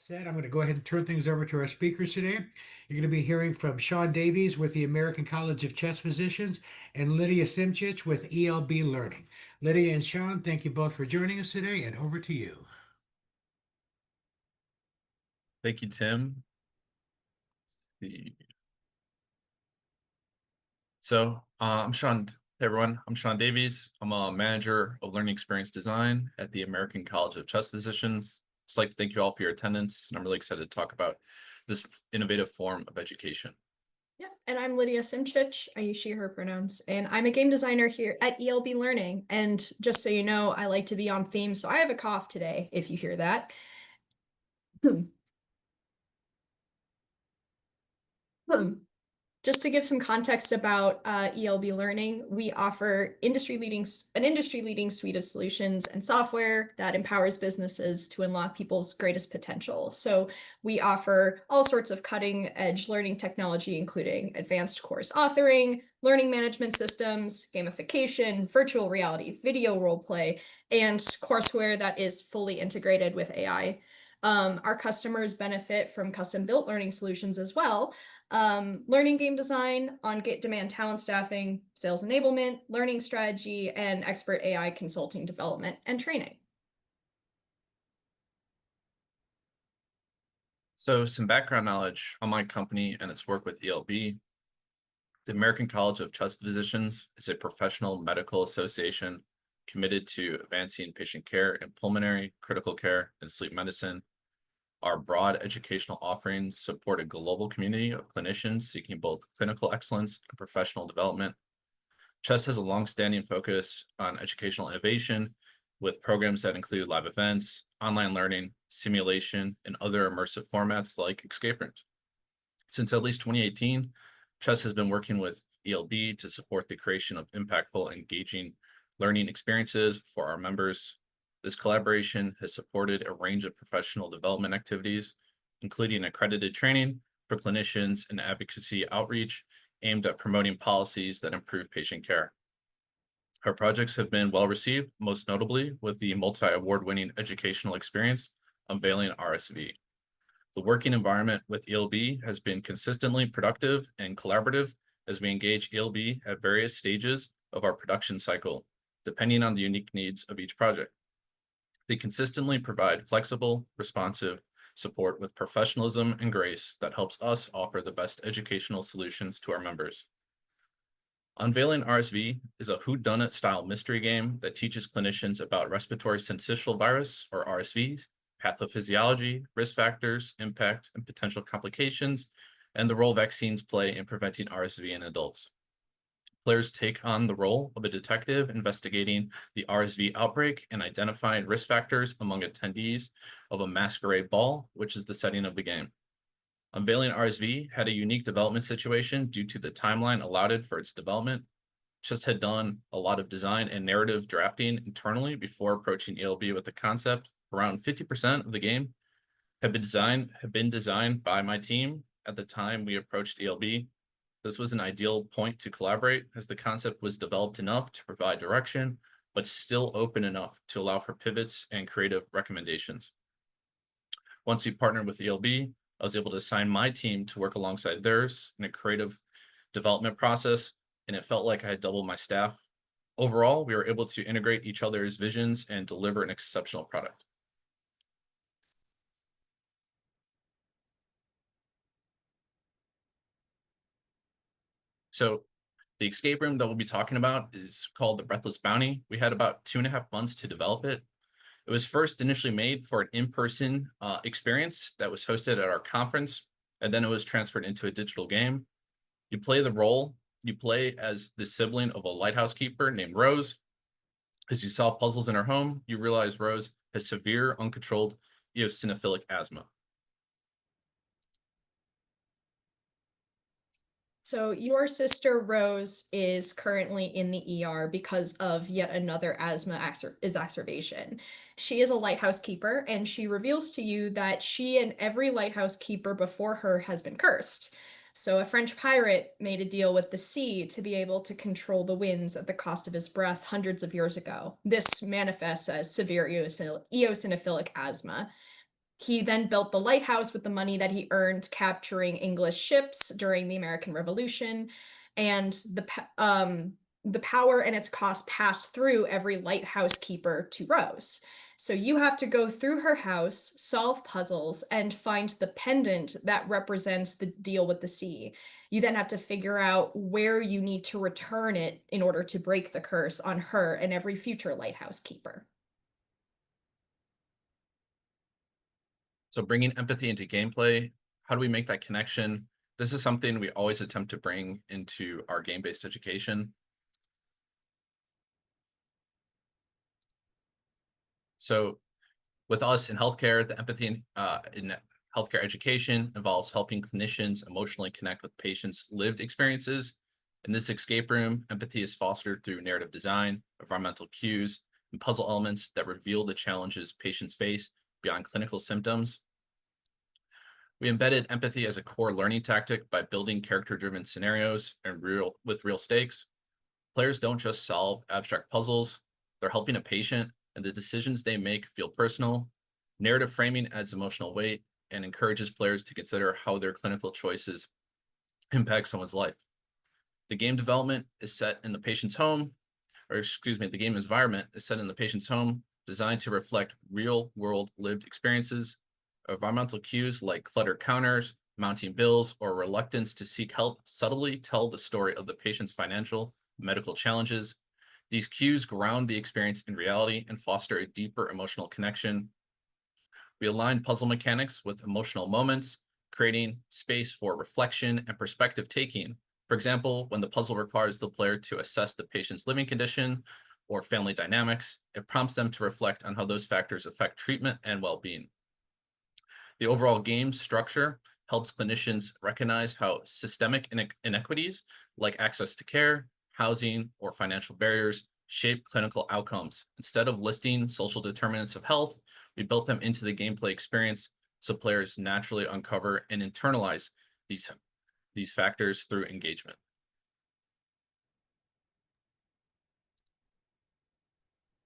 Said, I'm going to go ahead and turn things over to our speakers today. You're going to be hearing from Shaun Davies with the American College of Chess Physicians and Lydia Symchych with ELB Learning. Lydia and Shaun, thank you both for joining us today, and over to you. Thank you, Tim. I'm Shaun. Hey, everyone. I'm Shaun Davies. I'm a manager of learning experience design at the American College of Chess Physicians. Just like to thank you all for your attendance, and I'm really excited to talk about this innovative form of education. Yeah, and I'm Lydia Symchych. I use she, her pronouns, and I'm a game designer here at ELB Learning. And just so you know, I like to be on theme, so I have a cough today, if you hear that. Hmm. Hmm. Just to give some context about ELB Learning, we offer an industry-leading suite of solutions and software that empowers businesses to unlock people's greatest potential. So we offer all sorts of cutting-edge learning technology, including advanced course authoring, learning management systems, gamification, virtual reality, video role play, and courseware that is fully integrated with AI. Our customers benefit from custom-built learning solutions as well, learning game design, on-demand talent staffing, sales enablement, learning strategy, and expert AI consulting development and training. So some background knowledge on my company and its work with ELB. The American College of Chess Physicians is a professional medical association committed to advancing patient care in pulmonary, critical care, and sleep medicine. Our broad educational offerings support a global community of clinicians seeking both clinical excellence and professional development. Chess has a long-standing focus on educational innovation with programs that include live events, online learning, simulation, and other immersive formats like escape rooms. Since at least 2018, Chess has been working with ELB to support the creation of impactful, engaging learning experiences for our members. This collaboration has supported a range of professional development activities, including accredited training for clinicians and advocacy outreach aimed at promoting policies that improve patient care. Our projects have been well received, most notably with the multi-award-winning educational experience, Unveiling RSV. The working environment with ELB has been consistently productive and collaborative as we engage ELB at various stages of our production cycle, depending on the unique needs of each project. They consistently provide flexible, responsive support with professionalism and grace that helps us offer the best educational solutions to our members. Unveiling RSV is a whodunit style mystery game that teaches clinicians about respiratory syncytial virus, or RSV, pathophysiology, risk factors, impact, and potential complications, and the role vaccines play in preventing RSV in adults. Players take on the role of a detective investigating the RSV outbreak and identifying risk factors among attendees of a masquerade ball, which is the setting of the game. Unveiling RSV had a unique development situation due to the timeline allotted for its development. Just had done a lot of design and narrative drafting internally before approaching ELB with the concept. Around 50% of the game had been designed by my team at the time we approached ELB. This was an ideal point to collaborate as the concept was developed enough to provide direction, but still open enough to allow for pivots and creative recommendations. Once we partnered with ELB, I was able to assign my team to work alongside theirs in a creative development process, and it felt like I had doubled my staff. Overall, we were able to integrate each other's visions and deliver an exceptional product. So the escape room that we'll be talking about is called the Breathless Bounty. We had about 2.5 months to develop it. It was first initially made for an in-person experience that was hosted at our conference, and then it was transferred into a digital game. You play the role. You play as the sibling of a lighthouse keeper named Rose. As you solve puzzles in her home, you realize Rose has severe, uncontrolled eosinophilic asthma. So your sister Rose is currently in the ER because of yet another asthma exacerbation. She is a lighthouse keeper, and she reveals to you that she and every lighthouse keeper before her has been cursed. So a French pirate made a deal with the sea to be able to control the winds at the cost of his breath hundreds of years ago. This manifests as severe eosinophilic asthma. He then built the lighthouse with the money that he earned capturing English ships during the American Revolution, and the power and its cost passed through every lighthouse keeper to Rose. So you have to go through her house, solve puzzles, and find the pendant that represents the deal with the sea. You then have to figure out where you need to return it in order to break the curse on her and every future lighthouse keeper. So bringing empathy into gameplay, how do we make that connection? This is something we always attempt to bring into our game-based education. So with us in healthcare, the empathy in healthcare education involves helping clinicians emotionally connect with patients' lived experiences. In this escape room, empathy is fostered through narrative design, environmental cues, and puzzle elements that reveal the challenges patients face beyond clinical symptoms. We embedded empathy as a core learning tactic by building character-driven scenarios and with real stakes. Players don't just solve abstract puzzles, they're helping a patient, and the decisions they make feel personal. Narrative framing adds emotional weight and encourages players to consider how their clinical choices impact someone's life. The game development is set in the patient's home, or excuse me, the game environment is set in the patient's home, designed to reflect real-world lived experiences. Environmental cues like cluttered counters, mounting bills, or reluctance to seek help subtly tell the story of the patient's financial, medical challenges. These cues ground the experience in reality and foster a deeper emotional connection. We align puzzle mechanics with emotional moments, creating space for reflection and perspective taking. For example, when the puzzle requires the player to assess the patient's living condition or family dynamics, it prompts them to reflect on how those factors affect treatment and well-being. The overall game structure helps clinicians recognize how systemic inequities like access to care, housing, or financial barriers shape clinical outcomes. Instead of listing social determinants of health, we built them into the gameplay experience so players naturally uncover and internalize these factors through engagement.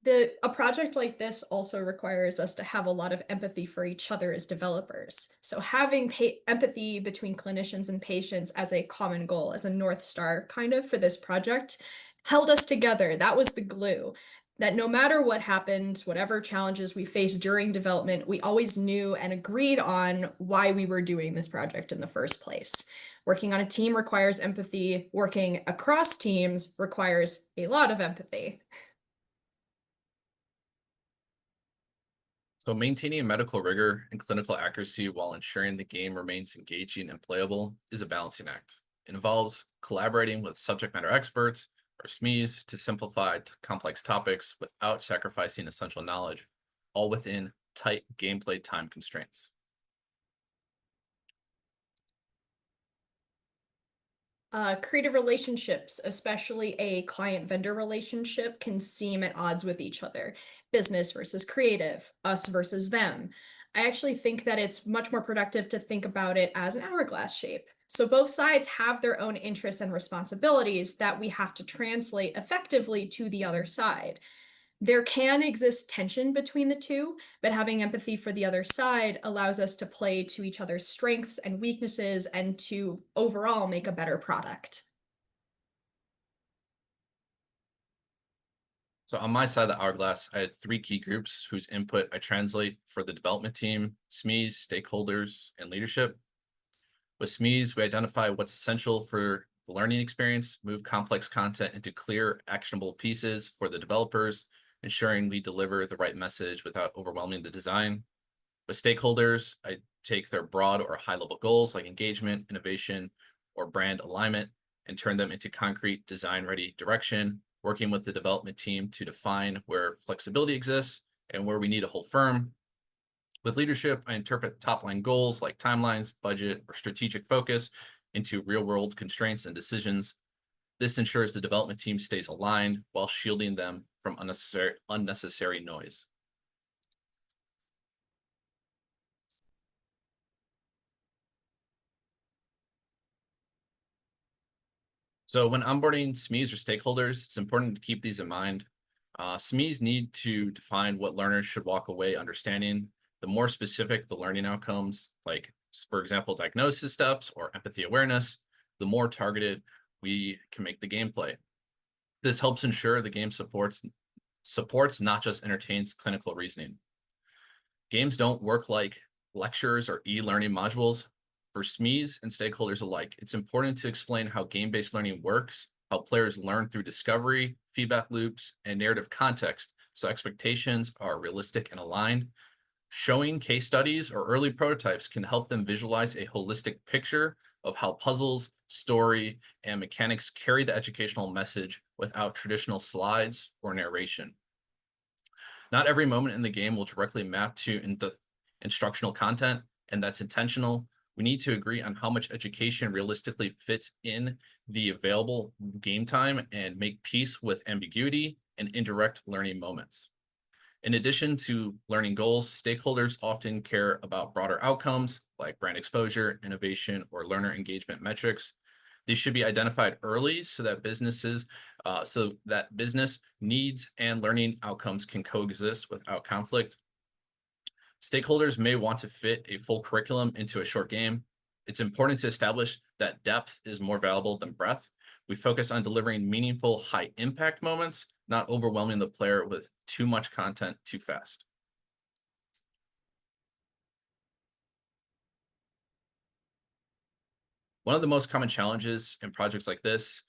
A project like this also requires us to have a lot of empathy for each other as developers. So having empathy between clinicians and patients as a common goal, as a North Star kind of for this project, held us together. That was the glue. That no matter what happened, whatever challenges we faced during development, we always knew and agreed on why we were doing this project in the first place. Working on a team requires empathy. Working across teams requires a lot of empathy. So maintaining medical rigor and clinical accuracy while ensuring the game remains engaging and playable is a balancing act. It involves collaborating with subject matter experts or SMEs to simplify complex topics without sacrificing essential knowledge, all within tight gameplay time constraints. Creative relationships, especially a client-vendor relationship, can seem at odds with each other. Business versus creative, us versus them. I actually think that it's much more productive to think about it as an hourglass shape. So both sides have their own interests and responsibilities that we have to translate effectively to the other side. There can exist tension between the two, but having empathy for the other side allows us to play to each other's strengths and weaknesses and to overall make a better product. So on my side of the hourglass, I had 3 key groups whose input I translate for the development team: SMEs, stakeholders, and leadership. With SMEs, we identify what's essential for the learning experience, move complex content into clear, actionable pieces for the developers, ensuring we deliver the right message without overwhelming the design. With stakeholders, I take their broad or high-level goals like engagement, innovation, or brand alignment and turn them into concrete design-ready direction, working with the development team to define where flexibility exists and where we need to hold firm. With leadership, I interpret top-line goals like timelines, budget, or strategic focus into real-world constraints and decisions. This ensures the development team stays aligned while shielding them from unnecessary noise. So when onboarding SMEs or stakeholders, it's important to keep these in mind. SMEs need to define what learners should walk away understanding, The more specific the learning outcomes, like, for example, diagnosis steps or empathy awareness, the more targeted we can make the gameplay. This helps ensure the game supports, not just entertains clinical reasoning. Games don't work like lectures or e-learning modules. For SMEs and stakeholders alike, it's important to explain how game-based learning works, how players learn through discovery, feedback loops, and narrative context, so expectations are realistic and aligned. Showing case studies or early prototypes can help them visualize a holistic picture of how puzzles, story, and mechanics carry the educational message without traditional slides or narration. Not every moment in the game will directly map to instructional content, and that's intentional. We need to agree on how much education realistically fits in the available game time and make peace with ambiguity and indirect learning moments. In addition to learning goals, stakeholders often care about broader outcomes like brand exposure, innovation, or learner engagement metrics. These should be identified early so that business needs and learning outcomes can coexist without conflict. Stakeholders may want to fit a full curriculum into a short game. It's important to establish that depth is more valuable than breadth. We focus on delivering meaningful, high impact moments, not overwhelming the player with too much content too fast. One of the most common challenges in projects like this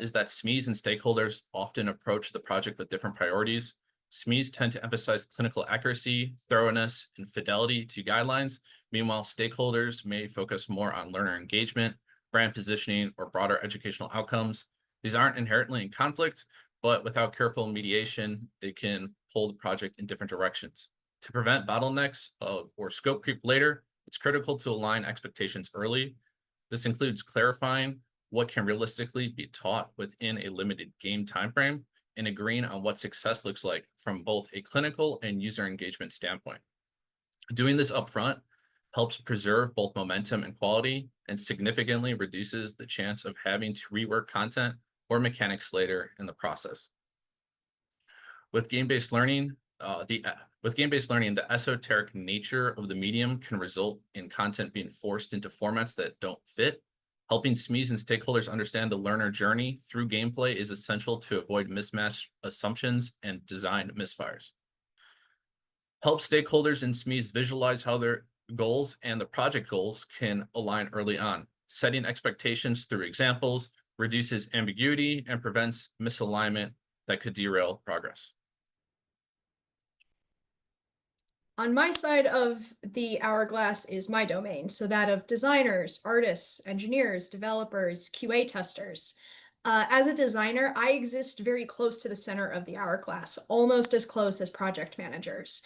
is that SMEs and stakeholders often approach the project with different priorities. SMEs tend to emphasize clinical accuracy, thoroughness, and fidelity to guidelines. Meanwhile, stakeholders may focus more on learner engagement, brand positioning, or broader educational outcomes. These aren't inherently in conflict, but without careful mediation, they can pull the project in different directions. To prevent bottlenecks or scope creep later, it's critical to align expectations early. This includes clarifying what can realistically be taught within a limited game timeframe and agreeing on what success looks like from both a clinical and user engagement standpoint. Doing this upfront helps preserve both momentum and quality and significantly reduces the chance of having to rework content or mechanics later in the process. With game-based learning, the esoteric nature of the medium can result in content being forced into formats that don't fit. Helping SMEs and stakeholders understand the learner journey through gameplay is essential to avoid mismatched assumptions and design misfires. Help stakeholders and SMEs visualize how their goals and the project goals can align early on. Setting expectations through examples reduces ambiguity and prevents misalignment that could derail progress. On my side of the hourglass is my domain, so that of designers, artists, engineers, developers, QA testers. As a designer, I exist very close to the center of the hourglass, almost as close as project managers.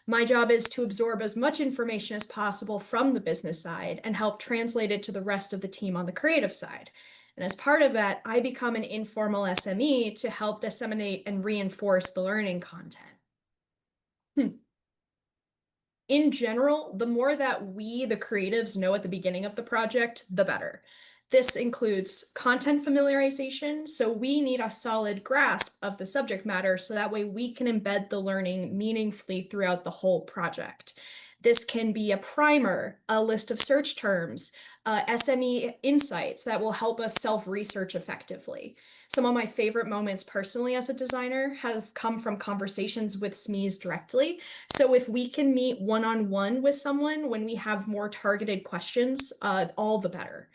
My job is to absorb as much information as possible from the business side and help translate it to the rest of the team on the creative side. And as part of that, I become an informal SME to help disseminate and reinforce the learning content. In general, the more that we, the creatives, know at the beginning of the project, the better. This includes content familiarization, so we need a solid grasp of the subject matter so that way we can embed the learning meaningfully throughout the whole project. This can be a primer, a list of search terms, SME insights that will help us self-research effectively. Some of my favorite moments personally as a designer have come from conversations with SMEs directly. So if we can meet one-on-one with someone when we have more targeted questions, all the better.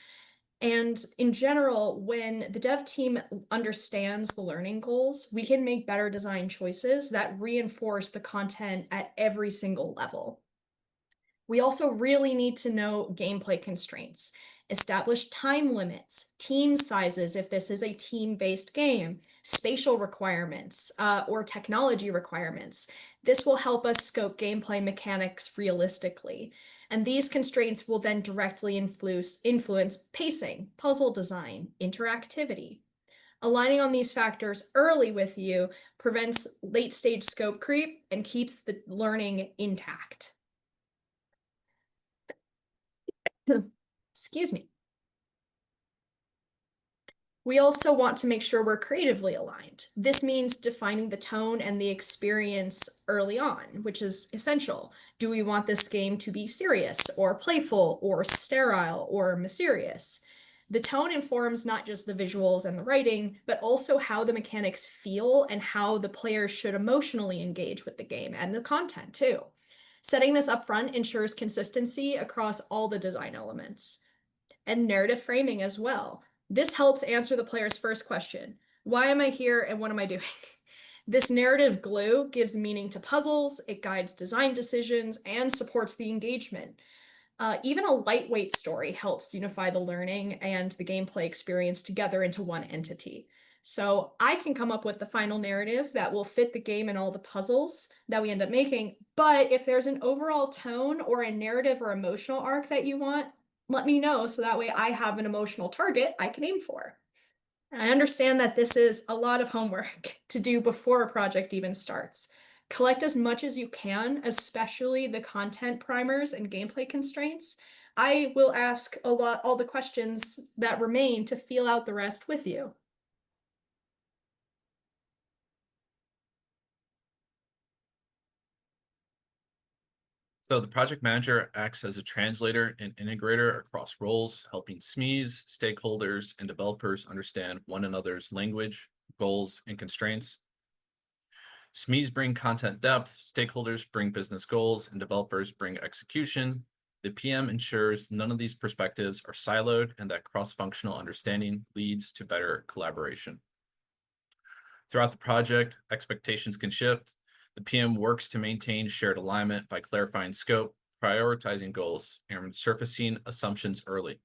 And in general, when the dev team understands the learning goals, we can make better design choices that reinforce the content at every single level. We also really need to know gameplay constraints, establish time limits, team sizes if this is a team-based game, spatial requirements, or technology requirements. This will help us scope gameplay mechanics realistically. And these constraints will then directly influence pacing, puzzle design, interactivity. Aligning on these factors early with you prevents late-stage scope creep and keeps the learning intact. Excuse me. We also want to make sure we're creatively aligned. This means defining the tone and the experience early on, which is essential. Do we want this game to be serious or playful or sterile or mysterious? The tone informs not just the visuals and the writing, but also how the mechanics feel and how the player should emotionally engage with the game and the content too. Setting this up front ensures consistency across all the design elements. And narrative framing as well. This helps answer the player's first question: why am I here and what am I doing? This narrative glue gives meaning to puzzles, it guides design decisions, and supports the engagement. Even a lightweight story helps unify the learning and the gameplay experience together into one entity. So I can come up with the final narrative that will fit the game and all the puzzles that we end up making. But if there's an overall tone or a narrative or emotional arc that you want, let me know so that way I have an emotional target I can aim for. I understand that this is a lot of homework to do before a project even starts. Collect as much as you can, especially the content primers and gameplay constraints. I will ask all the questions that remain to feel out the rest with you. So the project manager acts as a translator and integrator across roles, helping SMEs, stakeholders, and developers understand one another's language, goals, and constraints. SMEs bring content depth, stakeholders bring business goals, and developers bring execution. The PM ensures none of these perspectives are siloed and that cross-functional understanding leads to better collaboration. Throughout the project, expectations can shift. The PM works to maintain shared alignment by clarifying scope, prioritizing goals, and surfacing assumptions early.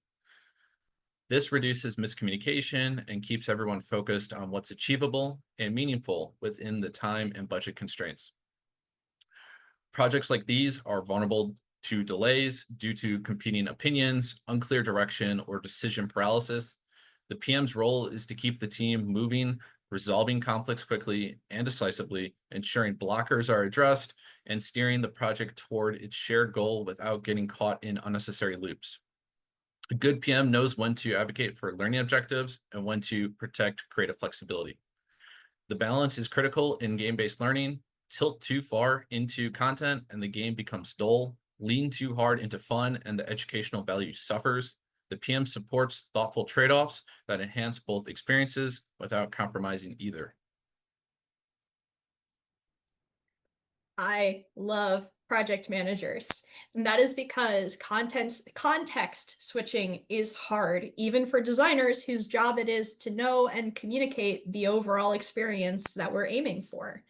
This reduces miscommunication and keeps everyone focused on what's achievable and meaningful within the time and budget constraints. Projects like these are vulnerable to delays due to competing opinions, unclear direction, or decision paralysis. The PM's role is to keep the team moving, resolving conflicts quickly and decisively, ensuring blockers are addressed, and steering the project toward its shared goal without getting caught in unnecessary loops. A good PM knows when to advocate for learning objectives and when to protect creative flexibility. The balance is critical in game-based learning. Tilt too far into content and the game becomes dull. Lean too hard into fun and the educational value suffers. The PM supports thoughtful trade-offs that enhance both experiences without compromising either. I love project managers. And that is because context switching is hard, even for designers whose job it is to know and communicate the overall experience that we're aiming for.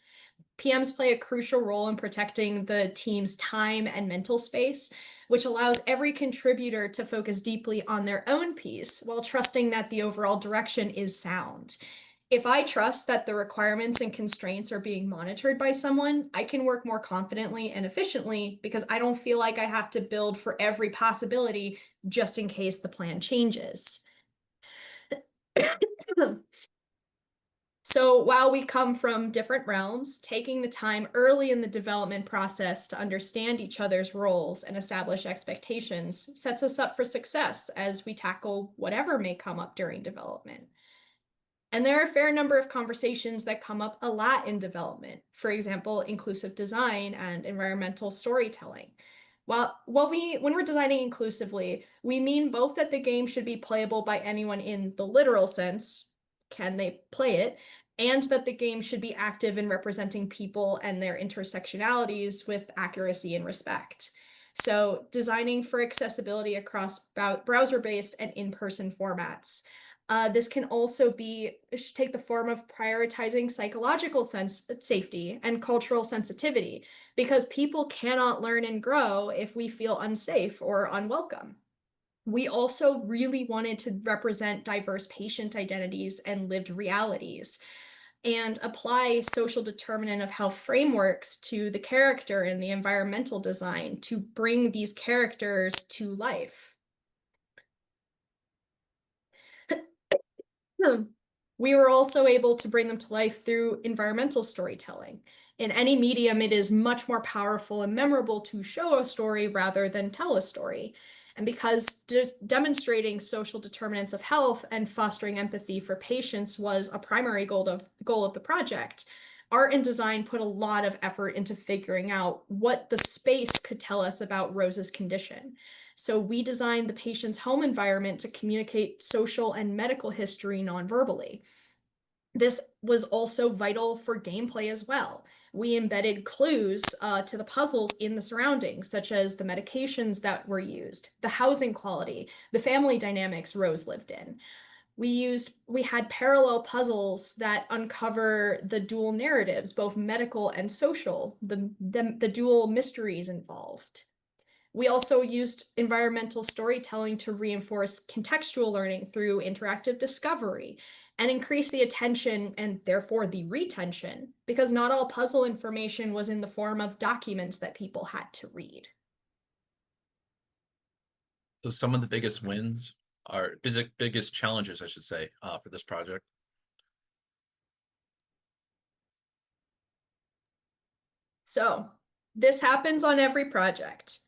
PMs play a crucial role in protecting the team's time and mental space, which allows every contributor to focus deeply on their own piece while trusting that the overall direction is sound. If I trust that the requirements and constraints are being monitored by someone, I can work more confidently and efficiently because I don't feel like I have to build for every possibility just in case the plan changes. So while we come from different realms, taking the time early in the development process to understand each other's roles and establish expectations sets us up for success as we tackle whatever may come up during development. And there are a fair number of conversations that come up a lot in development. For example, inclusive design and environmental storytelling. When we're designing inclusively, we mean both that the game should be playable by anyone in the literal sense, can they play it, and that the game should be active in representing people and their intersectionalities with accuracy and respect. So designing for accessibility across browser-based and in-person formats. This can also take the form of prioritizing psychological safety and cultural sensitivity, because people cannot learn and grow if we feel unsafe or unwelcome. We also really wanted to represent diverse patient identities and lived realities and apply social determinant of health frameworks to the character and the environmental design to bring these characters to life. We were also able to bring them to life through environmental storytelling. In any medium, it is much more powerful and memorable to show a story rather than tell a story. And because demonstrating social determinants of health and fostering empathy for patients was a primary goal of the project, art and design put a lot of effort into figuring out what the space could tell us about Rose's condition. So we designed the patient's home environment to communicate social and medical history nonverbally. This was also vital for gameplay as well. We embedded clues to the puzzles in the surroundings, such as the medications that were used, the housing quality, the family dynamics Rose lived in. We had parallel puzzles that uncover the dual narratives, both medical and social, the dual mysteries involved. We also used environmental storytelling to reinforce contextual learning through interactive discovery and increase the attention and therefore the retention, because not all puzzle information was in the form of documents that people had to read. So some of the biggest wins are biggest challenges, I should say, for this project. So this happens on every project.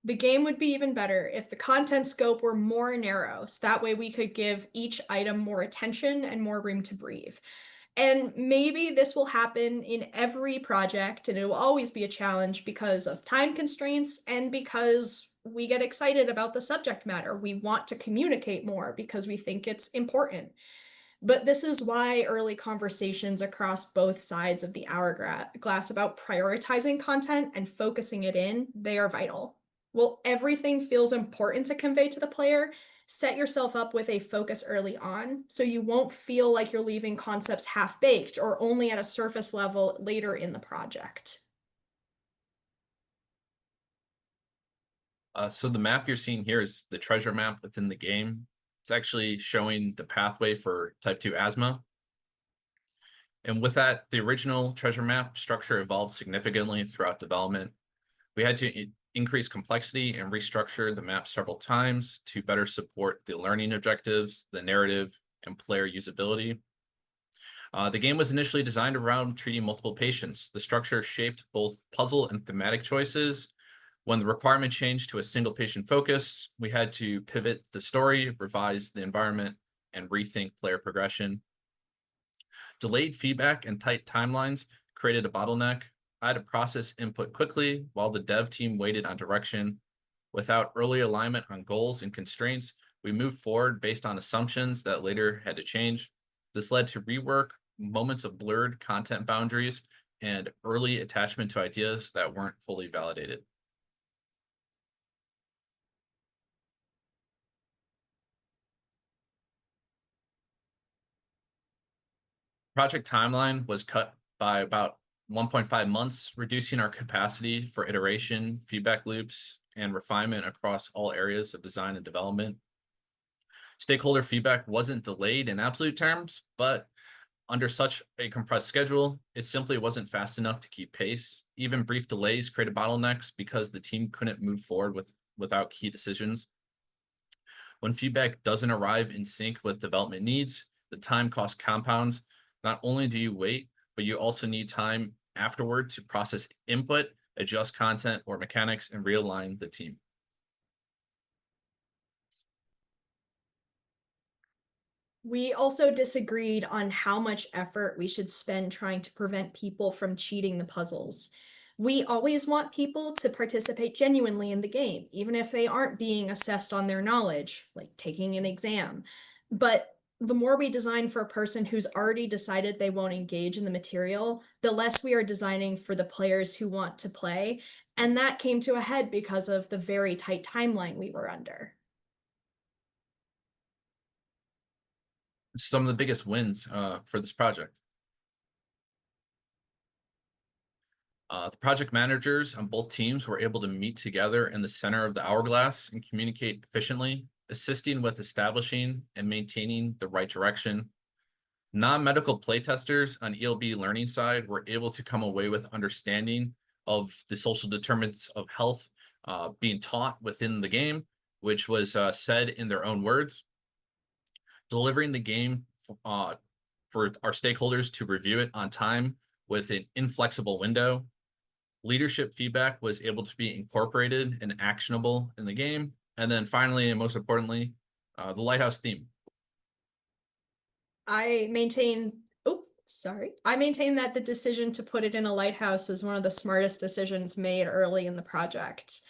The game would be even better if the content scope were more narrow, so that way we could give each item more attention and more room to breathe. And maybe this will happen in every project, and it will always be a challenge because of time constraints and because we get excited about the subject matter. We want to communicate more because we think it's important. But this is why early conversations across both sides of the hourglass about prioritizing content and focusing it in, they are vital. Well, everything feels important to convey to the player. Set yourself up with a focus early on so you won't feel like you're leaving concepts half-baked or only at a surface level later in the project. So the map you're seeing here is the treasure map within the game. It's actually showing the pathway for type 2 asthma. And with that, the original treasure map structure evolved significantly throughout development. We had to increase complexity and restructure the map several times to better support the learning objectives, the narrative, and player usability. The game was initially designed around treating multiple patients. The structure shaped both puzzle and thematic choices. When the requirement changed to a single patient focus, we had to pivot the story, revise the environment, and rethink player progression. Delayed feedback and tight timelines created a bottleneck. I had to process input quickly while the dev team waited on direction. Without early alignment on goals and constraints, we moved forward based on assumptions that later had to change. This led to rework, moments of blurred content boundaries, and early attachment to ideas that weren't fully validated. Project timeline was cut by about 1.5 months, reducing our capacity for iteration, feedback loops, and refinement across all areas of design and development. Stakeholder feedback wasn't delayed in absolute terms, but under such a compressed schedule, it simply wasn't fast enough to keep pace. Even brief delays created bottlenecks because the team couldn't move forward without key decisions. When feedback doesn't arrive in sync with development needs, the time cost compounds. Not only do you wait, but you also need time afterward to process input, adjust content or mechanics, and realign the team. We also disagreed on how much effort we should spend trying to prevent people from cheating the puzzles. We always want people to participate genuinely in the game, even if they aren't being assessed on their knowledge, like taking an exam. But the more we design for a person who's already decided they won't engage in the material, the less we are designing for the players who want to play. And that came to a head because of the very tight timeline we were under. Some of the biggest wins for this project. The project managers on both teams were able to meet together in the center of the hourglass and communicate efficiently, assisting with establishing and maintaining the right direction. Non-medical playtesters on ELB Learning side were able to come away with understanding of the social determinants of health being taught within the game, which was said in their own words. Delivering the game for our stakeholders to review it on time with an inflexible window. Leadership feedback was able to be incorporated and actionable in the game, And then finally, and most importantly, the lighthouse theme. I maintain that the decision to put it in a lighthouse is one of the smartest decisions made early in the project.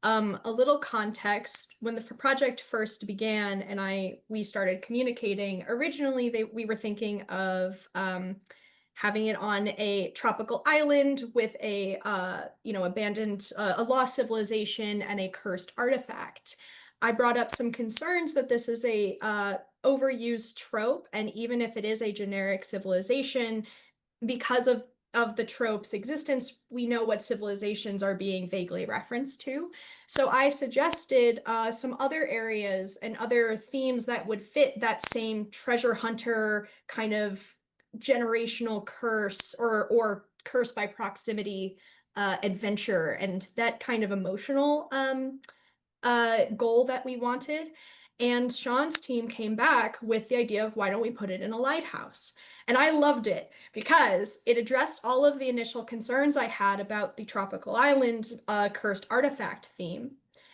A little context, when the project first began and we started communicating, originally we were thinking of having it on a tropical island with a abandoned a lost civilization and a cursed artifact. I brought up some concerns that this is a overused trope, and even if it is a generic civilization, because of the trope's existence, we know what civilizations are being vaguely referenced to. So I suggested some other areas and other themes that would fit that same treasure hunter kind of generational curse or curse by proximity adventure and that kind of emotional goal that we wanted. And Shaun's team came back with the idea of why don't we put it in a lighthouse? And I loved it because it addressed all of the initial concerns I had about the tropical island cursed artifact theme.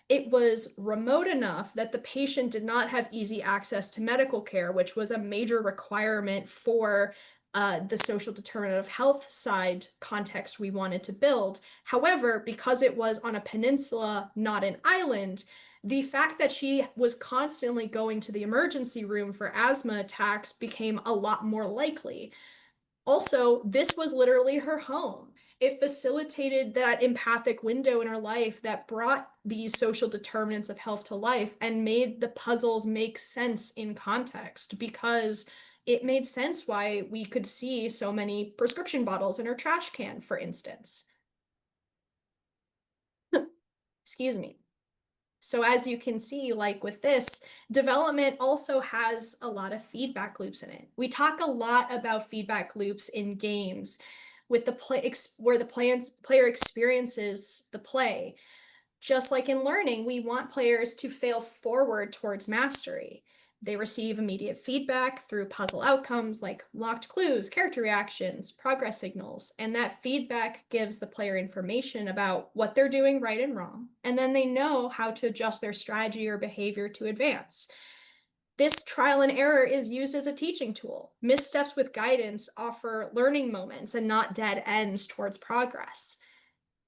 It was remote enough that the patient did not have easy access to medical care, which was a major requirement for the social determinant of health side context we wanted to build. However, because it was on a peninsula, not an island, the fact that she was constantly going to the emergency room for asthma attacks became a lot more likely. Also, this was literally her home. It facilitated that empathic window in her life that brought these social determinants of health to life and made the puzzles make sense in context because it made sense why we could see so many prescription bottles in her trash can, for instance. Excuse me. So as you can see, like with this, development also has a lot of feedback loops in it. We talk a lot about feedback loops in games with where the player experiences the play. Just like in learning, we want players to fail forward towards mastery. They receive immediate feedback through puzzle outcomes like locked clues, character reactions, progress signals, and that feedback gives the player information about what they're doing right and wrong, and then they know how to adjust their strategy or behavior to advance. This trial and error is used as a teaching tool. Missteps with guidance offer learning moments and not dead ends towards progress.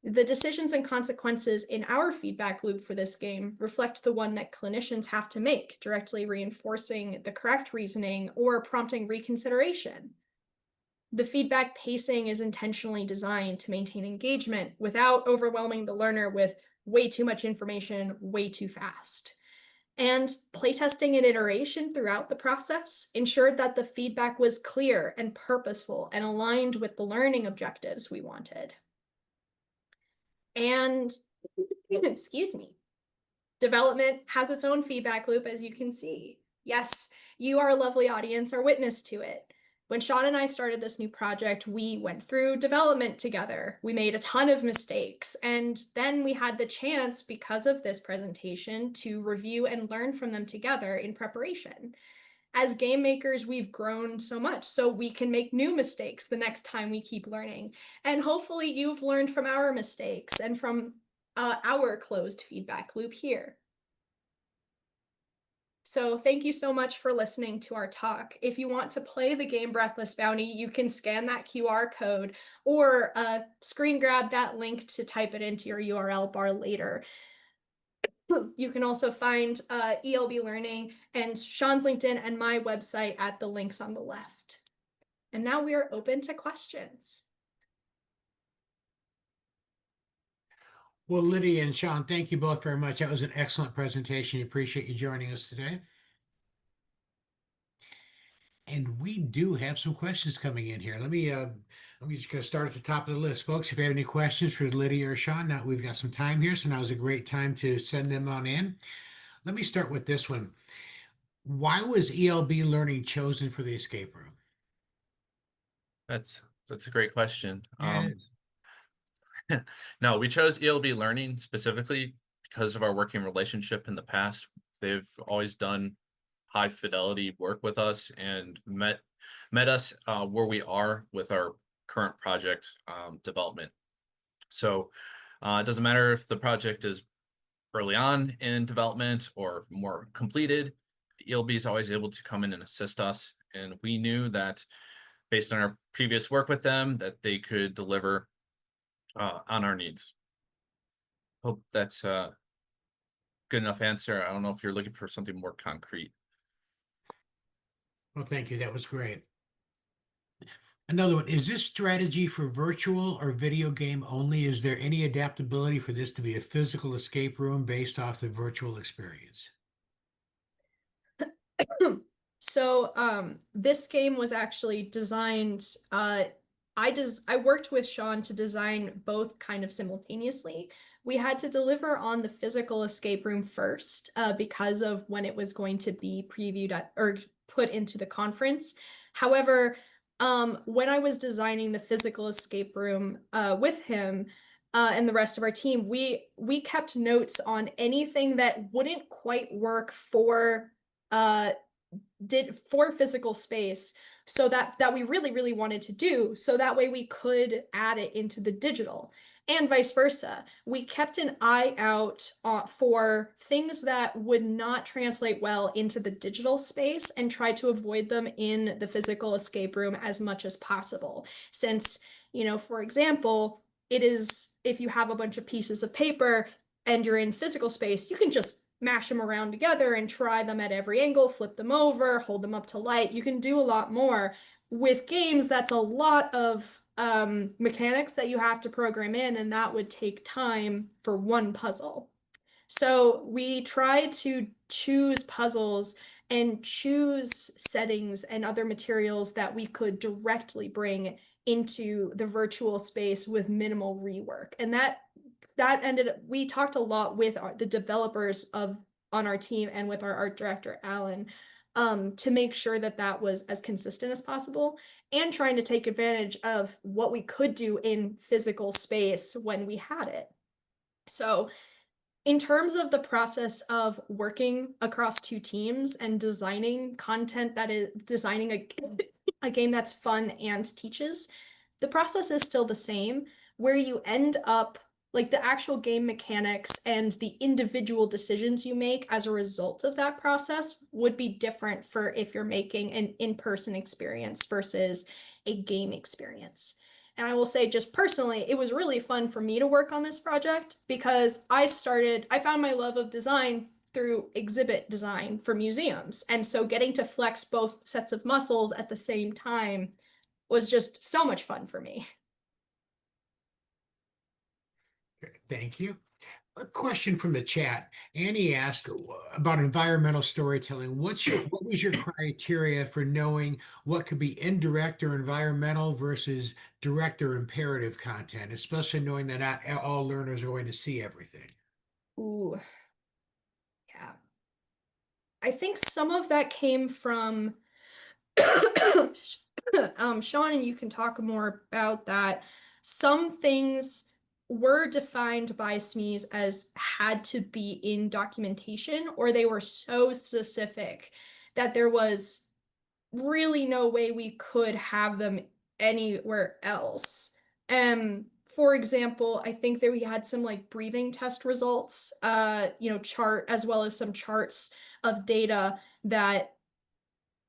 The decisions and consequences in our feedback loop for this game reflect the one that clinicians have to make, directly reinforcing the correct reasoning or prompting reconsideration. The feedback pacing is intentionally designed to maintain engagement without overwhelming the learner with way too much information way too fast. And playtesting and iteration throughout the process ensured that the feedback was clear and purposeful and aligned with the learning objectives we wanted. And excuse me, development has its own feedback loop, as you can see. Yes, you, our lovely audience, are witness to it. When Shaun and I started this new project, we went through development together. We made a ton of mistakes, and then we had the chance, because of this presentation, to review and learn from them together in preparation. As game makers, we've grown so much, so we can make new mistakes the next time we keep learning. And hopefully you've learned from our mistakes and from our closed feedback loop here. So thank you so much for listening to our talk. If you want to play the game Breathless Bounty, you can scan that QR code or screen grab that link to type it into your URL bar later. You can also find ELB Learning and Shaun's LinkedIn and my website at the links on the left. And now we are open to questions. Well, Lydia and Shaun, thank you both very much. That was an excellent presentation. Appreciate you joining us today. And we do have some questions coming in here. I'm just going to start at the top of the list. Folks, if you have any questions for Lydia or Shaun, now we've got some time here, so now is a great time to send them on in. Let me start with this one. Why was ELB Learning chosen for the escape room? That's a great question. Yeah, it is. No, we chose ELB Learning specifically because of our working relationship in the past. They've always done high fidelity work with us and met us where we are with our current project development. So it doesn't matter if the project is early on in development or more completed, ELB is always able to come in and assist us. And we knew that based on our previous work with them, that they could deliver on our needs. Hope that's a good enough answer. I don't know if you're looking for something more concrete. Well, thank you. That was great. Another one, is this strategy for virtual or video game only? Is there any adaptability for this to be a physical escape room based off the virtual experience? So this game was actually designed I worked with Shaun to design both kind of simultaneously. We had to deliver on the physical escape room first because of when it was going to be previewed at or put into the conference. However, when I was designing the physical escape room with him and the rest of our team, we kept notes on anything that wouldn't quite work for uh physical space, so that we really wanted to do, so that way we could add it into the digital, and vice versa. We kept an eye out for things that would not translate well into the digital space and tried to avoid them in the physical escape room as much as possible, since, for example, it is, if you have a bunch of pieces of paper and you're in physical space, you can just mash them around together and try them at every angle, flip them over, hold them up to light. You can do a lot more. With games, that's a lot of mechanics that you have to program in, and that would take time for one puzzle. So we tried to choose puzzles and choose settings and other materials that we could directly bring into the virtual space with minimal rework. And we talked a lot with the developers on our team and with our art director, Alan, to make sure that that was as consistent as possible, and trying to take advantage of what we could do in physical space when we had it. So in terms of the process of working across two teams and designing content that is designing a game that's fun and teaches, the process is still the same, where you end up like the actual game mechanics and the individual decisions you make as a result of that process would be different for if you're making an in-person experience versus a game experience. And I will say, just personally, it was really fun for me to work on this project because I found my love of design through exhibit design for museums. And so getting to flex both sets of muscles at the same time was just so much fun for me. Thank you. A question from the chat. Annie asked about environmental storytelling. What was your criteria for knowing what could be indirect or environmental versus direct or imperative content, especially knowing that not all learners are going to see everything? Ooh, yeah. I think some of that came from Shaun, and you can talk more about that. Some things were defined by SMEs as had to be in documentation, or they were so specific that there was really no way we could have them anywhere else. For example, I think that we had some like breathing test results, chart as well as some charts of data that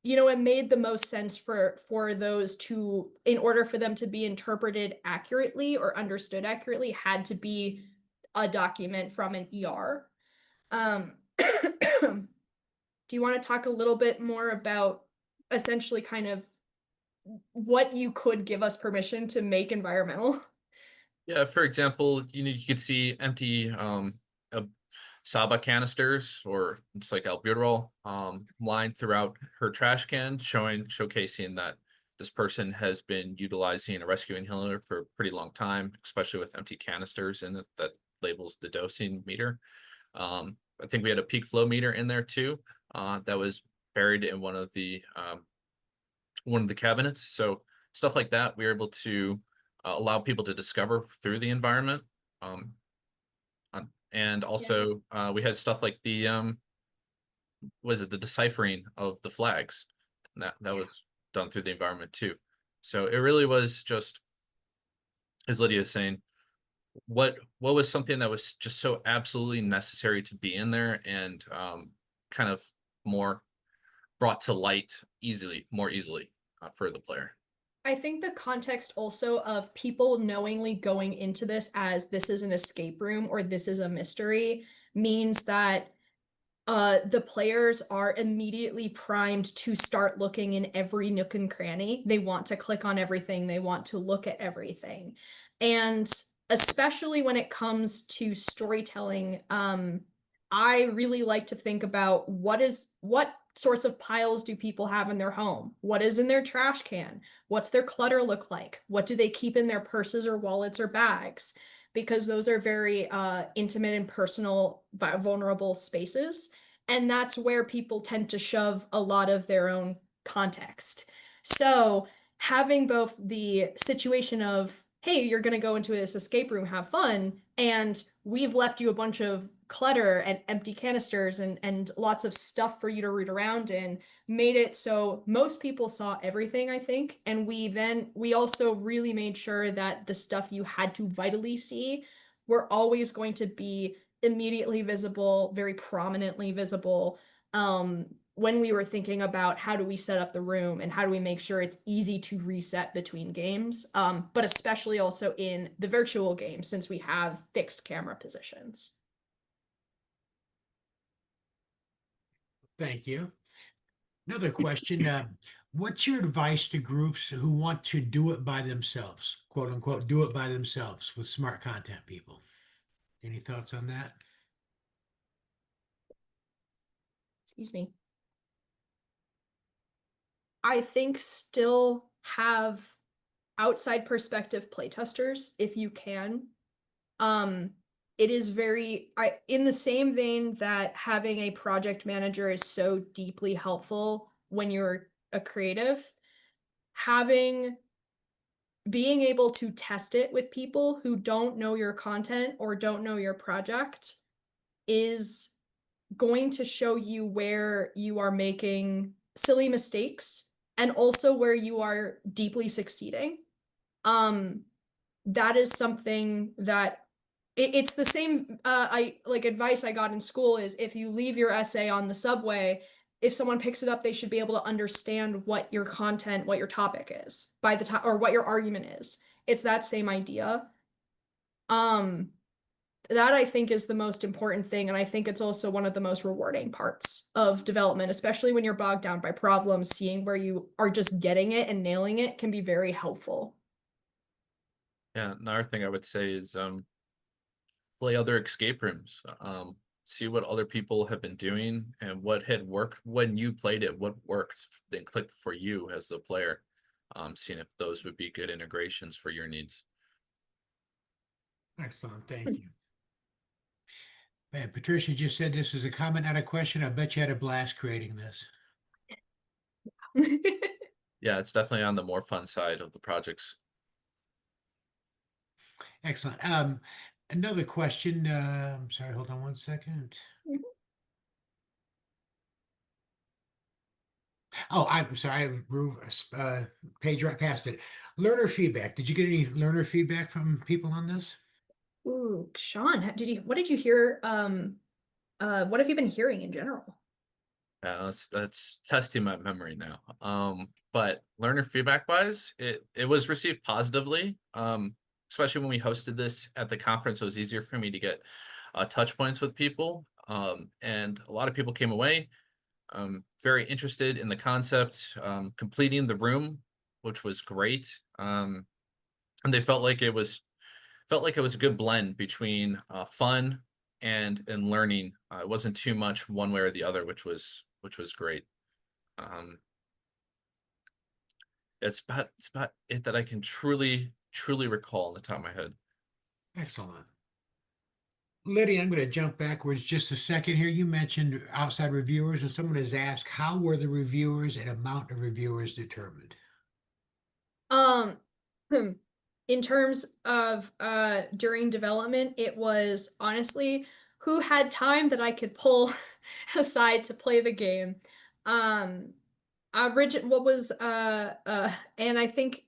it made the most sense for those to, in order for them to be interpreted accurately or understood accurately, had to be a document from an ER. Do you want to talk a little bit more about essentially kind of what you could give us permission to make environmental? Yeah, for example, you could see empty Saba canisters or it's like albuterol lined throughout her trash can, showcasing that this person has been utilizing a rescue inhaler for a pretty long time, especially with empty canisters in it that labels the dosing meter. I think we had a peak flow meter in there too, that was buried in one of the cabinets. So stuff like that, we were able to allow people to discover through the environment. And also we had stuff like the the deciphering of the flags, and that was done through the environment too. So it really was just, as Lydia is saying, what was something that was just so absolutely necessary to be in there and kind of more brought to light more easily for the player. I think the context also of people knowingly going into this as this is an escape room or this is a mystery means that the players are immediately primed to start looking in every nook and cranny. They want to click on everything, they want to look at everything. And especially when it comes to storytelling, I really like to think about what sorts of piles do people have in their home? What is in their trash can? What's their clutter look like? What do they keep in their purses or wallets or bags? Because those are very intimate and personal, vulnerable spaces. And that's where people tend to shove a lot of their own context. So having both the situation of, hey, you're going to go into this escape room, have fun, and we've left you a bunch of clutter and empty canisters and lots of stuff for you to root around in, made it so most people saw everything, I think. And we also really made sure that the stuff you had to vitally see were always going to be immediately visible, very prominently visible. When we were thinking about how do we set up the room and how do we make sure it's easy to reset between games, but especially also in the virtual game since we have fixed camera positions. Thank you. Another question. What's your advice to groups who want to do it by themselves, quote unquote, do it by themselves with smart content people? Any thoughts on that? Excuse me. I think still have outside perspective playtesters if you can. Um, it is in the same vein that having a project manager is so deeply helpful when you're a creative, having being able to test it with people who don't know your content or don't know your project is going to show you where you are making silly mistakes and also where you are deeply succeeding. Um, that is something that it's the same I like advice I got in school is if you leave your essay on the subway, if someone picks it up, they should be able to understand what your content, what your topic is by the time or what your argument is. It's that same idea. Um, that I think is the most important thing, and I think it's also one of the most rewarding parts of development, especially when you're bogged down by problems, seeing where you are just getting it and nailing it can be very helpful. Yeah, another thing I would say is play other escape rooms. See what other people have been doing and what had worked when you played it, what worked, then clicked for you as the player. Seeing if those would be good integrations for your needs. Excellent. Thank you. Man, Patricia just said this is a comment, not a question. I bet you had a blast creating this. Yeah, it's definitely on the more fun side of the projects. Excellent. Another question. I'm sorry, hold on one second. Oh, I'm sorry, I moved page right past it. Learner feedback. Did you get any learner feedback from people on this? Ooh, Shaun, what did you hear? What have you been hearing in general? That's testing my memory now. But learner feedback wise, it was received positively. Especially when we hosted this at the conference, it was easier for me to get touch points with people. And a lot of people came away very interested in the concept, completing the room, which was great. And they felt like it was a good blend between fun and learning. It wasn't too much one way or the other, which was great. Um, it's about it that I can truly recall on the top of my head. Excellent. Lydia, I'm going to jump backwards just a second here. You mentioned outside reviewers, and someone has asked, how were the reviewers and amount of reviewers determined? Um, hmm. In terms of during development, it was honestly who had time that I could pull aside to play the game. Um, what was and I think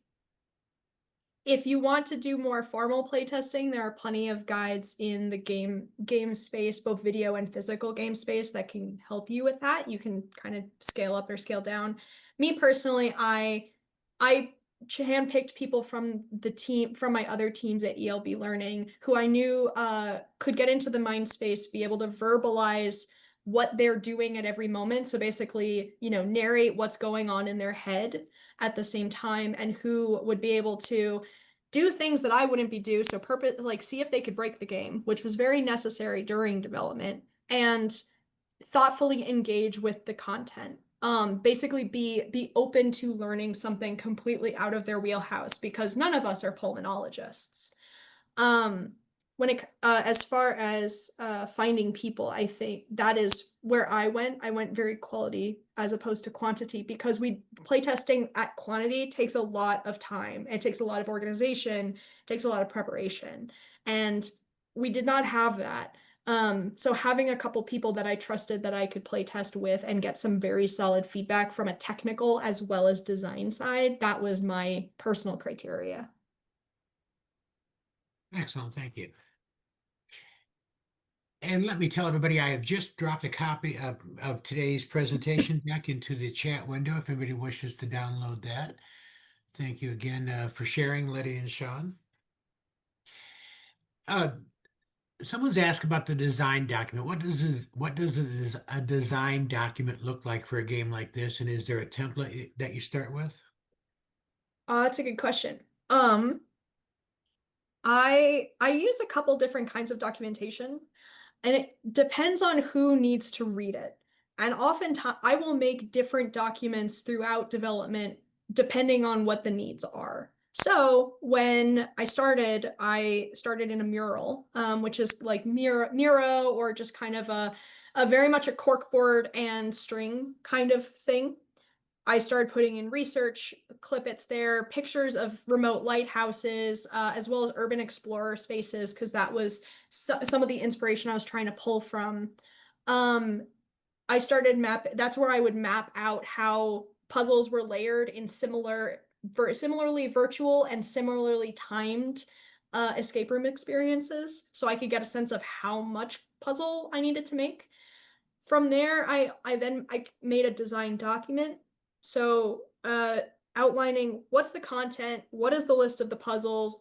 If you want to do more formal playtesting, there are plenty of guides in the game space, both video and physical game space, that can help you with that. You can kind of scale up or scale down. Me personally, I handpicked people from my other teams at ELB Learning, who I knew could get into the mind space, be able to verbalize what they're doing at every moment. So basically, narrate what's going on in their head at the same time, and who would be able to do things that I wouldn't be do. So see if they could break the game, which was very necessary during development, and thoughtfully engage with the content. Basically be open to learning something completely out of their wheelhouse, because none of us are pulmonologists. As far as finding people, I think that is where I went very quality as opposed to quantity, because playtesting at quantity takes a lot of time. It takes a lot of organization, it takes a lot of preparation, and we did not have that. So having a couple people that I trusted that I could play test with and get some very solid feedback from a technical as well as design side, that was my personal criteria. Excellent, thank you. And let me tell everybody, I have just dropped a copy of today's presentation back into the chat window if anybody wishes to download that. Thank you again for sharing, Lydia and Shaun. Someone's asked about the design document. What does a design document look like for a game like this? And is there a template that you start with? That's a good question. I use a couple different kinds of documentation, and it depends on who needs to read it. And oftentimes I will make different documents throughout development depending on what the needs are. So when I started in a mural, which is like Miro, or just kind of a very much a corkboard and string kind of thing. I started putting in research clippets there, pictures of remote lighthouses, as well as urban explorer spaces, because that was some of the inspiration I was trying to pull from. I started that's where I would map out how puzzles were layered in similarly virtual and similarly timed escape room experiences, so I could get a sense of how much puzzle I needed to make. From there, I made a design document. So outlining what's the content, what is the list of the puzzles,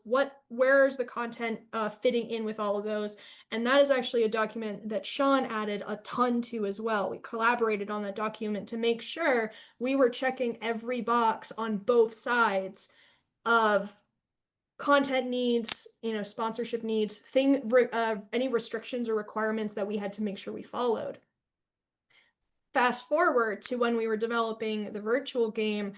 where is the content fitting in with all of those. And that is actually a document that Shaun added a ton to as well. We collaborated on that document to make sure we were checking every box on both sides of content needs, sponsorship needs, any restrictions or requirements that we had to make sure we followed. Fast forward to when we were developing the virtual game,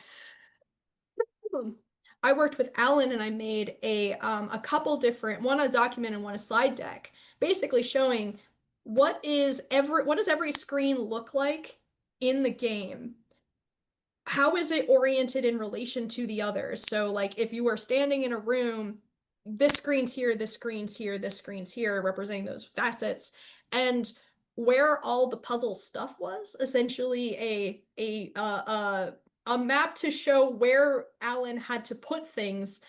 I worked with Alan and I made a couple different, one a document and one a slide deck, basically showing what does every screen look like in the game. How is it oriented in relation to the others? So like if you were standing in a room, this screen's here, this screen's here, this screen's here, representing those facets. And where all the puzzle stuff was, essentially a map to show where Alan had to put things,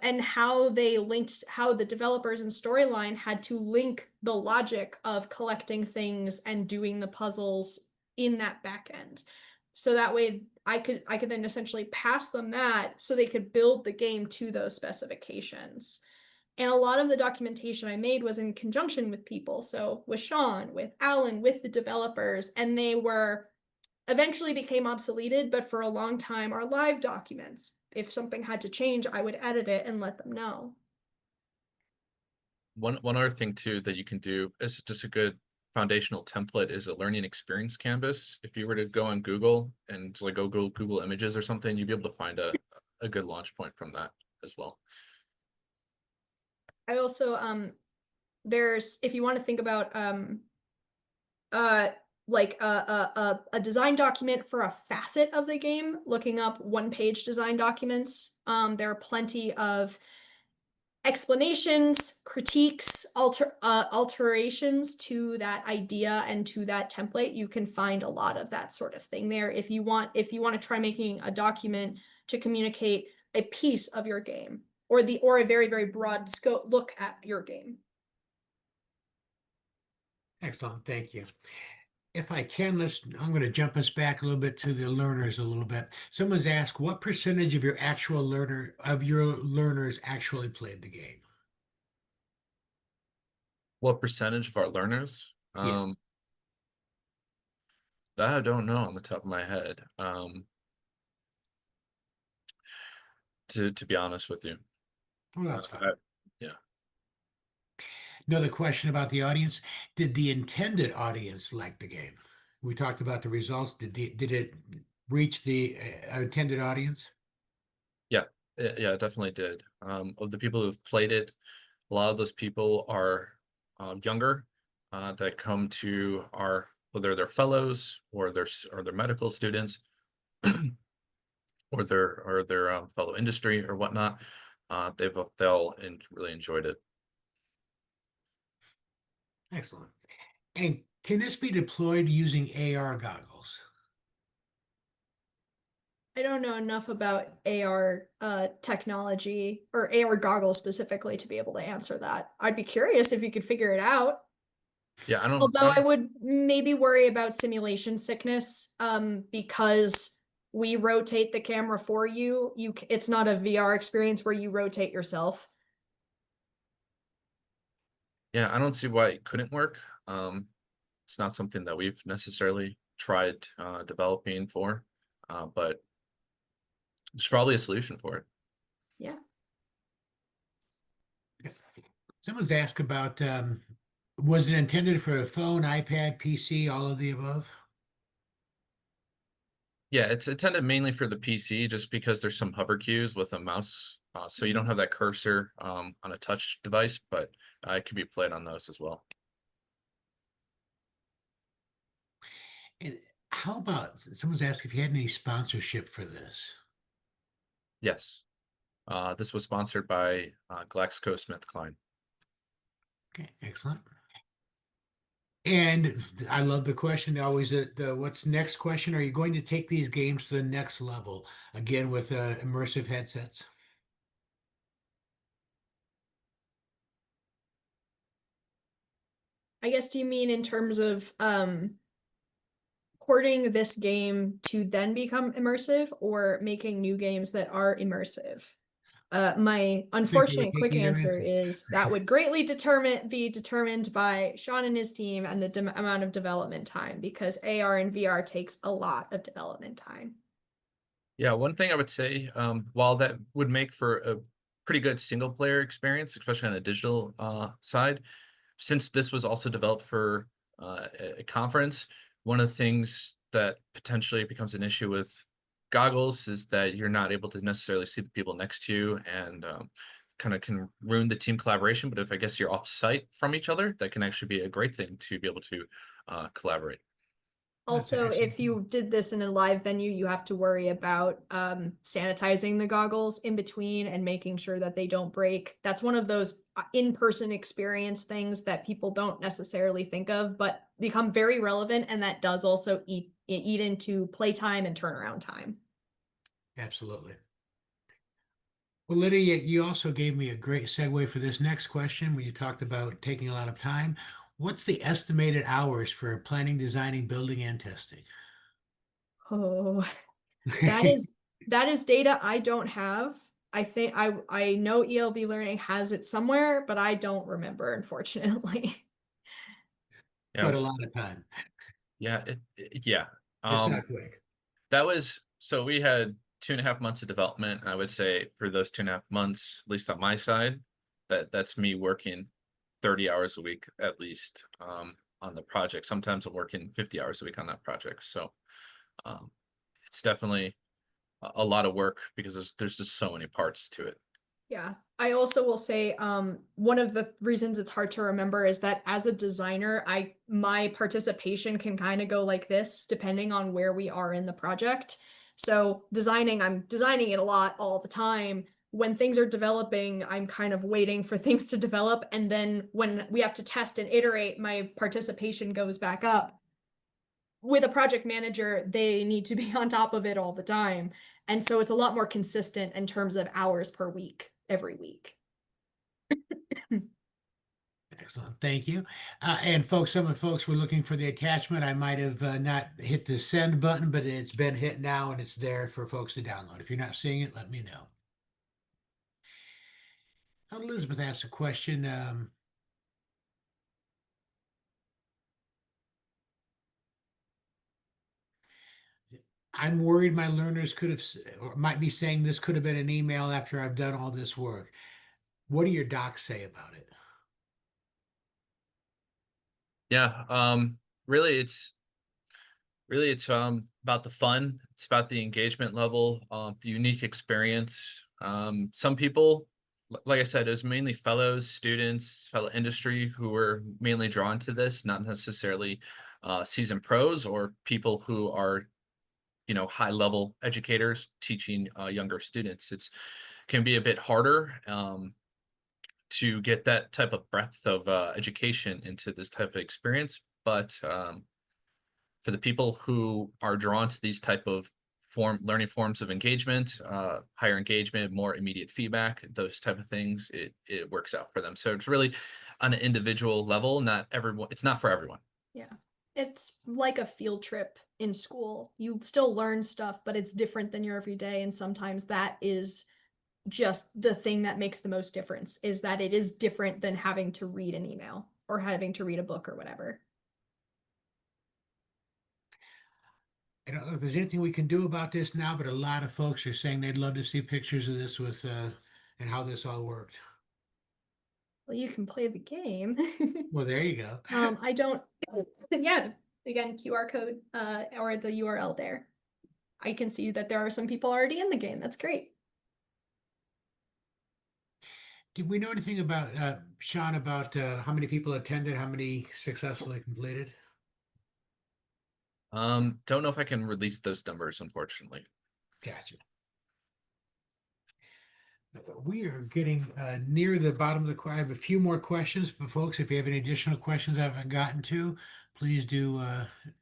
and how the developers and storyline had to link the logic of collecting things and doing the puzzles in that back end. So that way I could then essentially pass them that so they could build the game to those specifications. And a lot of the documentation I made was in conjunction with people. So with Shaun, with Alan, with the developers, and they were eventually became obsoleted, but for a long time are live documents. If something had to change, I would edit it and let them know. One other thing too that you can do is just a good foundational template is a learning experience canvas. If you were to go on Google and like go Google Images or something, you'd be able to find a good launch point from that as well. I also there's, if you want to think about like a design document for a facet of the game, looking up one-page design documents, there are plenty of explanations, critiques, alterations to that idea and to that template. You can find a lot of that sort of thing there if you want to try making a document to communicate a piece of your game or a very, very broad scope look at your game. Excellent, thank you. If I can, I'm going to jump us back a little bit to the learners a little bit. Someone's asked, what percentage of your learners actually played the game? What percentage of our learners? Yeah. That I don't know on the top of my head. To be honest with you. Well, that's fine. Yeah. Another question about the audience. Did the intended audience like the game? We talked about the results. Did it reach the intended audience? Yeah, it definitely did. Of the people who've played it, a lot of those people are younger that come to our, whether they're fellows or they're medical students or their fellow industry or whatnot. They'll really enjoyed it. Excellent. And can this be deployed using AR goggles? I don't know enough about AR technology or AR goggles specifically to be able to answer that. I'd be curious if you could figure it out. Yeah, I Although I don't. would maybe worry about simulation sickness, because we rotate the camera for you. It's not a VR experience where you rotate yourself. Yeah, I don't see why it couldn't work. It's not something that we've necessarily tried developing for, but there's probably a solution for it. Yeah. Someone's asked about, was it intended for a phone, iPad, PC, all of the above? Yeah, it's intended mainly for the PC just because there's some hover cues with a mouse. So you don't have that cursor on a touch device, but it can be played on those as well. And how about, someone's asked if you had any sponsorship for this? Yes. This was sponsored by GlaxoSmithKline. Okay, excellent. And I love the question always, what's next question? Are you going to take these games to the next level again with immersive headsets? I guess, do you mean in terms of porting this game to then become immersive or making new games that are immersive? My Thank you for unfortunate quick taking their answer answer. is that would greatly be determined by Shaun and his team and the amount of development time, because AR and VR takes a lot of development time. Yeah, one thing I would say, while that would make for a pretty good single player experience, especially on the digital side, since this was also developed for a conference, one of the things that potentially becomes an issue with goggles is that you're not able to necessarily see the people next to you, and kind of can ruin the team collaboration. But if I guess you're off site from each other, that can actually be a great thing to be able to collaborate. That's an Also, excellent if you did this in a live venue, you have to worry about sanitizing the goggles in between and making sure that they don't break. That's one of those in-person experience things that people don't necessarily think of, but become very relevant, and that does also eat into playtime and turnaround time. Absolutely. Well, Lydia, you also gave me a great segue for this next question when you talked about taking a lot of time. What's the estimated hours for planning, designing, building, and testing? Oh, that is data I don't have. I think I know ELB Learning has it somewhere, but I don't remember, unfortunately. Yeah, But a lot of time. yeah. It's not quick. That was, so we had 2.5 months of development. And I would say for those 2.5 months, at least on my side, that's me working 30 hours a week at least on the project. Sometimes I'm working 50 hours a week on that project. So it's definitely a lot of work because there's just so many parts to it. Yeah, I also will say, one of the reasons it's hard to remember is that as a designer, my participation can kind of go like this, depending on where we are in the project. So I'm designing it a lot all the time. When things are developing, I'm kind of waiting for things to develop. And then when we have to test and iterate, my participation goes back up. With a project manager, they need to be on top of it all the time. And so it's a lot more consistent in terms of hours per week. every week. Excellent, thank you. And folks, some of the folks were looking for the attachment. I might have not hit the send button, but it's been hit now and it's there for folks to download. If you're not seeing it, let me know. Elizabeth asked a question. I'm worried my learners could have, or might be saying this could have been an email after I've done all this work. What do your docs say about it? Yeah, really it's about the fun, it's about the engagement level, the unique experience. Some people, like I said, it was mainly fellows, students, fellow industry who were mainly drawn to this, not necessarily seasoned pros or people who are, you know, high level educators teaching younger students. It's can be a bit harder to get that type of breadth of education into this type of experience, but for the people who are drawn to these type of learning forms of engagement, higher engagement, more immediate feedback, those type of things, it works out for them. So it's really on an individual level, not everyone, it's not for everyone. Yeah. It's like a field trip in school. You still learn stuff, but it's different than your everyday. And sometimes that is just the thing that makes the most difference, is that it is different than having to read an email or having to read a book or whatever. I don't know if there's anything we can do about this now, but a lot of folks are saying they'd love to see pictures of this with and how this all worked. Well, you can play the game. Well, there you go. I don't, yeah, again, QR code or the URL there. I can see that there are some people already in the game. That's great. Did we know anything about Shaun, about how many people attended, how many successfully completed? Don't know if I can release those numbers, unfortunately. Gotcha. We are getting near the bottom of the. I have a few more questions, but folks, if you have any additional questions I haven't gotten to, please do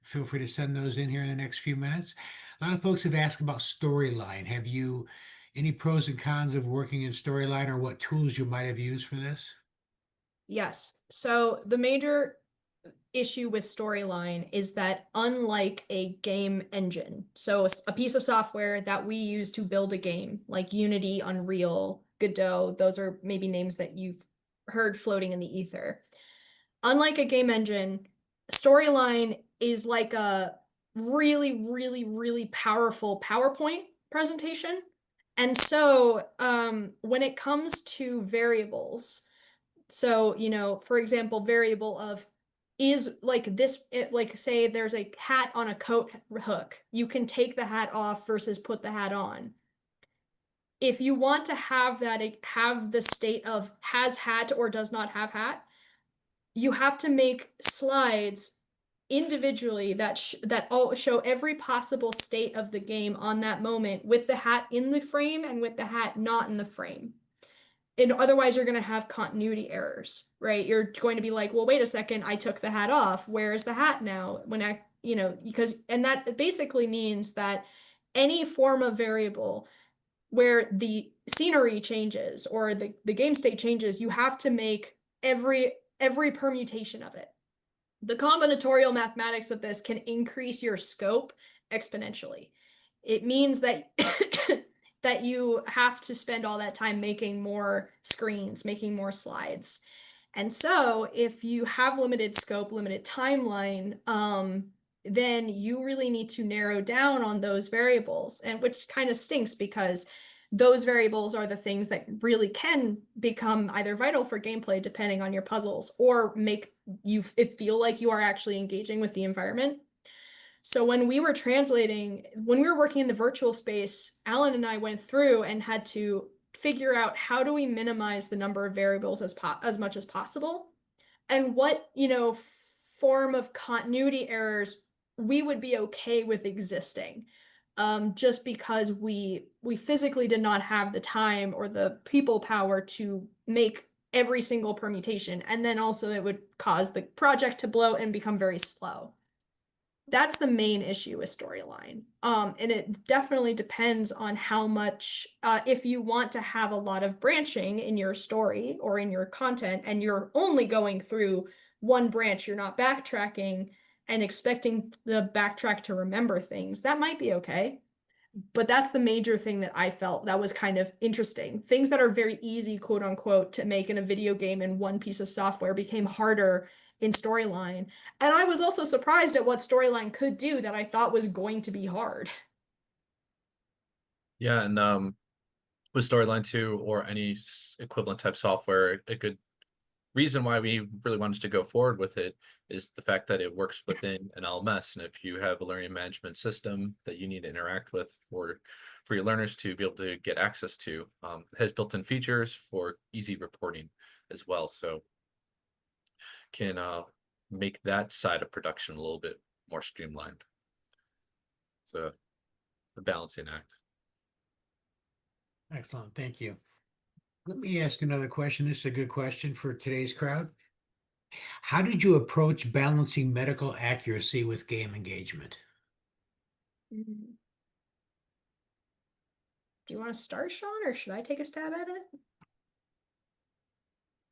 feel free to send those in here in the next few minutes. A lot of folks have asked about storyline. Have you any pros and cons of working in storyline, or what tools you might have used for this? Yes. So the major issue with storyline is that unlike a game engine, so a piece of software that we use to build a game, like Unity, Unreal, Godot, those are maybe names that you've heard floating in the ether. Unlike a game engine, storyline is like a really, really, really powerful PowerPoint presentation. And so when it comes to variables, so, you know, for example, variable of is like this, like say there's a hat on a coat hook. You can take the hat off versus put the hat on. If you want to have that, have the state of has hat or does not have hat, you have to make slides individually that all show every possible state of the game on that moment with the hat in the frame and with the hat not in the frame. And otherwise you're going to have continuity errors, right? You're going to be like, well, wait a second, I took the hat off. Where is the hat now? When I, you know, because, and that basically means that any form of variable where the scenery changes or the game state changes, you have to make every permutation of it. The combinatorial mathematics of this can increase your scope exponentially. It means that that you have to spend all that time making more screens, making more slides. And so if you have limited scope, limited timeline, then you really need to narrow down on those variables, and which kind of stinks because those variables are the things that really can become either vital for gameplay depending on your puzzles or make you feel like you are actually engaging with the environment. So when we were translating, when we were working in the virtual space, Alan and I went through and had to figure out how do we minimize the number of variables as much as possible, and what, you know, form of continuity errors we would be okay with existing. Just because we physically did not have the time or the people power to make every single permutation, and then also it would cause the project to bloat and become very slow. That's the main issue with storyline. And it definitely depends on how much, if you want to have a lot of branching in your story or in your content, and you're only going through one branch, you're not backtracking and expecting the backtrack to remember things, that might be okay. But that's the major thing that I felt that was kind of interesting. Things that are very easy, quote unquote, to make in a video game in one piece of software became harder in storyline. And I was also surprised at what storyline could do that I thought was going to be hard. Yeah, and with Storyline 2 or any equivalent type software, a good reason why we really wanted to go forward with it is the fact that it works within an LMS. And if you have a learning management system that you need to interact with for your learners to be able to get access to, it has built-in features for easy reporting as well. So can make that side of production a little bit more streamlined. So the balancing act. Excellent. Thank you. Let me ask another question. This is a good question for today's crowd. How did you approach balancing medical accuracy with game engagement? Mm. Do you want to start, Shaun, or should I take a stab at it?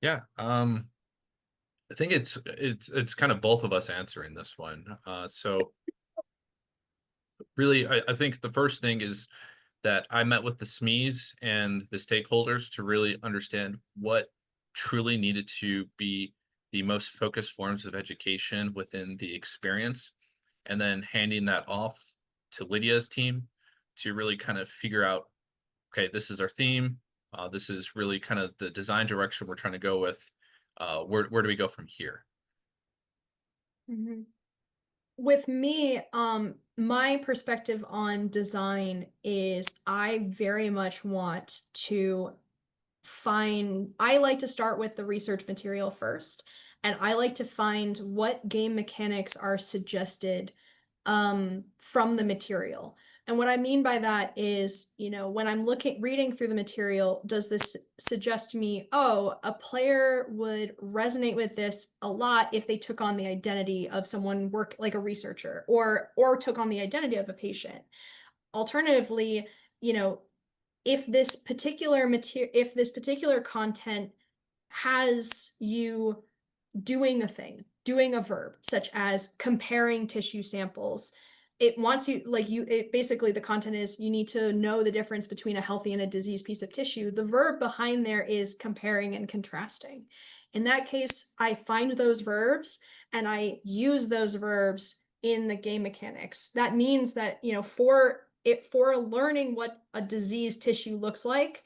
Yeah, I think it's kind of both of us answering this one. So really, I think the first thing is that I met with the SMEs and the stakeholders to really understand what truly needed to be the most focused forms of education within the experience, and then handing that off to Lydia's team to really kind of figure out, okay, this is our theme. This is really kind of the design direction we're trying to go with. Where do we go from here? Mhm. With me, my perspective on design is I very much want to I like to start with the research material first, and I like to find what game mechanics are suggested from the material. And what I mean by that is, when I'm reading through the material, does this suggest to me, oh, a player would resonate with this a lot if they took on the identity of someone like a researcher, or took on the identity of a patient. Alternatively, you know, if this particular content has you doing a thing, doing a verb, such as comparing tissue samples. It wants you, basically the content is you need to know the difference between a healthy and a diseased piece of tissue. The verb behind there is comparing and contrasting. In that case, I find those verbs and I use those verbs in the game mechanics. That means that, for learning what a diseased tissue looks like,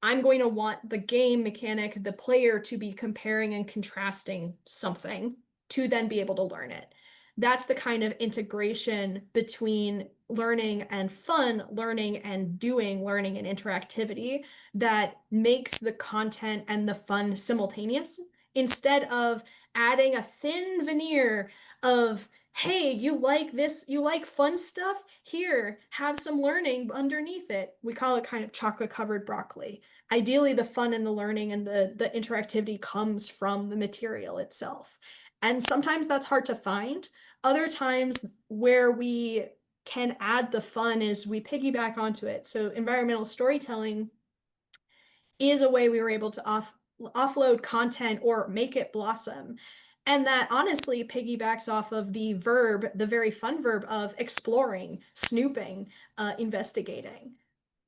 I'm going to want the game mechanic, the player, to be comparing and contrasting something to then be able to learn it. That's the kind of integration between learning and fun, learning and doing, learning and interactivity that makes the content and the fun simultaneous, instead of adding a thin veneer of, hey, you like this, you like fun stuff? Here, have some learning underneath it. We call it kind of chocolate covered broccoli. Ideally, the fun and the learning and the interactivity comes from the material itself. And sometimes that's hard to find. Other times where we can add the fun is we piggyback onto it. So environmental storytelling is a way we were able to offload content or make it blossom. And that honestly piggybacks off of the verb, the very fun verb of exploring, snooping, investigating.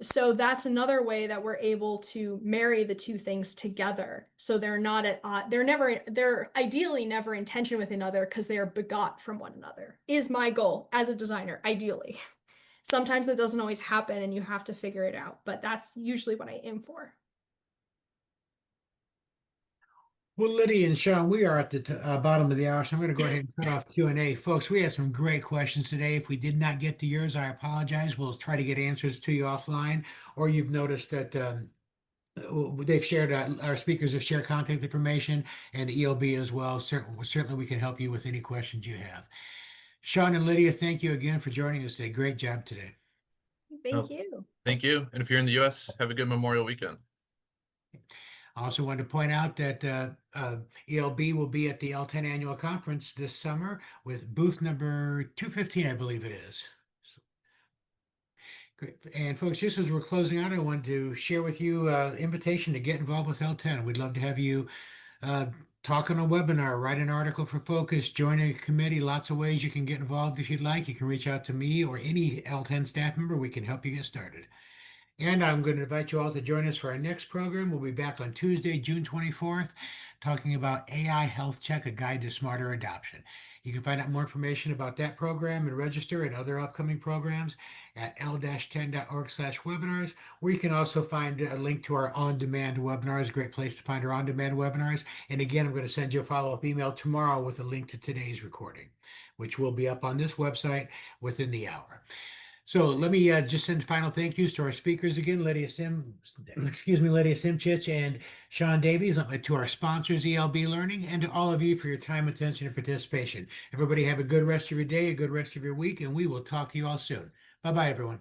So that's another way that we're able to marry the two things together. So they're not at odd, they're ideally never in tension with another because they are begot from one another, is my goal as a designer, ideally. Sometimes it doesn't always happen and you have to figure it out, but that's usually what I aim for. Well, Lydia and Shaun, we are at the bottom of the hour, so I'm going to go ahead and cut off Q&A. Folks, we had some great questions today. If we did not get to yours, I apologize. We'll try to get answers to you offline, or you've noticed that they've shared, our speakers have shared contact information, and ELB as well. Certainly, we can help you with any questions you have. Shaun and Lydia, thank you again for joining us today. Great job today. Thank you. Thank you. And if you're in the US, have a good Memorial weekend. I also wanted to point out that ELB will be at the L10 Annual Conference this summer with booth number 215, I believe it is. Great. And folks, just as we're closing out, I wanted to share with you an invitation to get involved with L10. We'd love to have you talk on a webinar, write an article for Focus, join a committee. Lots of ways you can get involved if you'd like. You can reach out to me or any L10 staff member. We can help you get started. And I'm going to invite you all to join us for our next program. We'll be back on Tuesday, June 24th, talking about AI Health Check, a guide to smarter adoption. You can find out more information about that program and register and other upcoming programs at l-10.org/webinars, where you can also find a link to our on-demand webinars. A great place to find our on-demand webinars. And again, I'm going to send you a follow-up email tomorrow with a link to today's recording, which will be up on this website within the hour. So let me just send final thank yous to our speakers again, Lydia Symchych and Shaun Davies, to our sponsors, ELB Learning, and to all of you for your time, attention, and participation. Everybody have a good rest of your day, a good rest of your week, and we will talk to you all soon. Bye-bye, everyone.